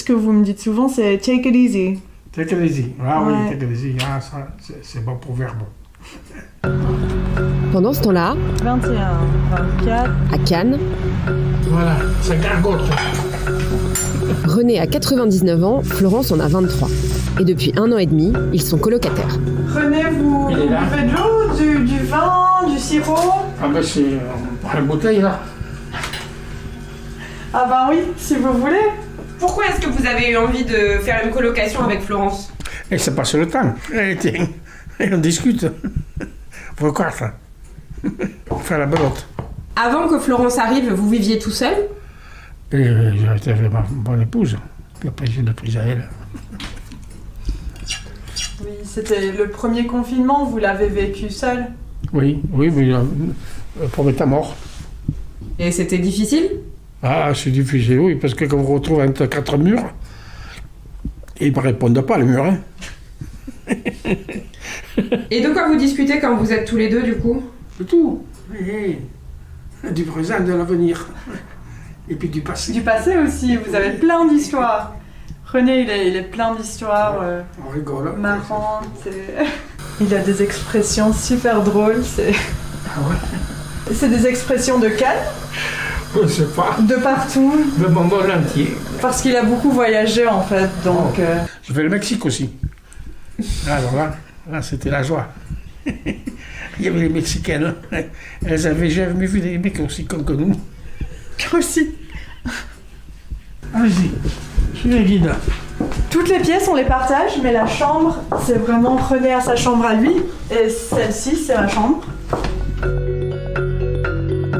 que vous me dites souvent, c'est take it easy. Take it easy. Ah Ouais. oui, take it easy. Ah, ça, c'est bon pour verbe. Pendant ce temps-là, 21, 24. à Cannes, Voilà, ça gargote. René a 99 ans, Florence en a 23. Et depuis 1 an et demi, ils sont colocataires. René, vous Il est là. buvez de l'eau, du vin, du sirop? Ah ben c'est... On prend une bouteille là. Ah bah oui, si vous voulez. Pourquoi est-ce que vous avez eu envie de faire une colocation avec Florence? Et ça passe le temps. Et tiens, et on discute. Faut croire ça. On fait la belote. Avant que Florence arrive, vous viviez tout seul? Et j'ai été avec ma bonne épouse. Puis après je l'ai prise à elle. Oui, c'était le premier confinement, vous l'avez vécu seul? Oui, oui, mais le premier temps mort. Et c'était difficile? Ah, c'est difficile, oui, parce que quand on vous retrouve entre 4 murs, ils ne me répondent pas, les murs. Hein. Et de quoi vous discutez quand vous êtes tous les deux, du coup? De tout. Oui, du présent, de l'avenir. Et puis du passé. Du passé aussi, vous avez plein d'histoires. René, il est plein d'histoires On rigole. marrantes. Il a des expressions super drôles. Ah ouais. C'est des expressions de Cannes, Je ne sais pas. de partout, Le monde entier. parce qu'il a beaucoup voyagé en fait, donc... Je vais le Mexique aussi. Alors là c'était la joie. Il y avait les Mexicaines. Elles avaient jamais vu des mecs aussi cons que nous. aussi. Allez-y, je suis le guide. Toutes les pièces, on les partage, mais la chambre, c'est vraiment René a sa chambre à lui, et celle-ci, c'est ma chambre.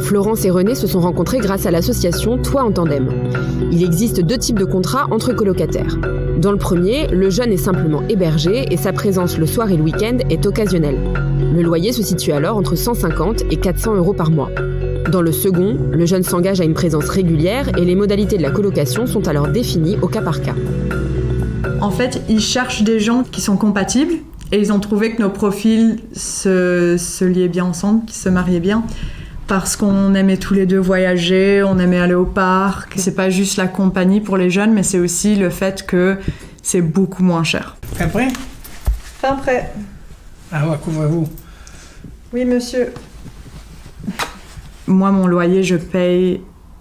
Florence et René se sont rencontrés grâce à l'association Toi en tandem. Il existe 2 types de contrats entre colocataires. Dans le premier, le jeune est simplement hébergé et sa présence le soir et le week-end est occasionnelle. Le loyer se situe alors entre 150 et 400 euros par mois. Dans le second, le jeune s'engage à une présence régulière et les modalités de la colocation sont alors définies au cas par cas. En fait, ils cherchent des gens qui sont compatibles, et ils ont trouvé que nos profils se liaient bien ensemble, qu'ils se mariaient bien. Parce qu'on aimait tous les deux voyager, on aimait aller au parc. C'est pas juste la compagnie pour les jeunes, mais c'est aussi le fait que c'est beaucoup moins cher. Après Fin prêt. Ah ouais, couvrez-vous. Oui, monsieur. Moi, mon loyer, je paye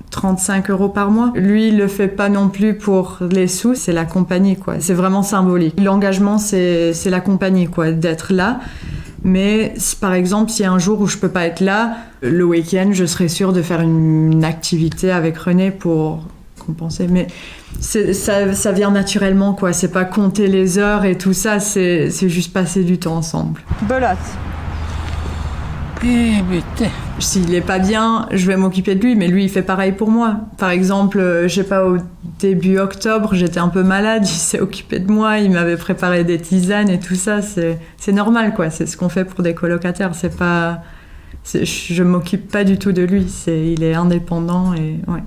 35 euros par mois. Lui, il le fait pas non plus pour les sous, c'est la compagnie, quoi. C'est vraiment symbolique. L'engagement, c'est la compagnie, quoi, d'être là. Mais par exemple, s'il y a un jour où je peux pas être là, le week-end, je serai sûre de faire une activité avec René pour compenser. Mais ça vient naturellement, quoi. C'est pas compter les heures et tout ça, c'est juste passer du temps ensemble. Belote. Eh putain. S'il est pas bien, je vais m'occuper de lui, mais lui, il fait pareil pour moi. Par exemple, je sais pas, au début octobre, j'étais un peu malade, il s'est occupé de moi, il m'avait préparé des tisanes et tout ça, c'est normal, quoi. C'est ce qu'on fait pour des colocataires, je m'occupe pas du tout de lui, il est indépendant et ouais.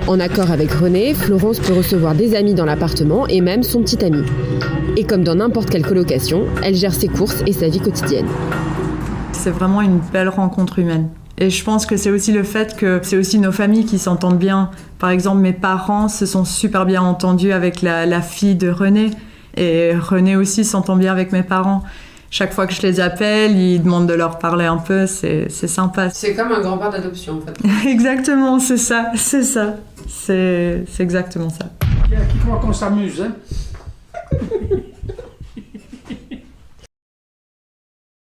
En accord avec René, Florence peut recevoir des amis dans l'appartement et même son petit ami. Et comme dans n'importe quelle colocation, elle gère ses courses et sa vie quotidienne. C'est vraiment une belle rencontre humaine. Et je pense que c'est aussi le fait que c'est aussi nos familles qui s'entendent bien. Par exemple, mes parents se sont super bien entendus avec la fille de René. Et René aussi s'entend bien avec mes parents. Chaque fois que je les appelle, ils demandent de leur parler un peu. C'est sympa. C'est comme un grand-père d'adoption, en fait. Exactement, c'est ça. C'est exactement ça. Qui croit qu'on s'amuse, hein?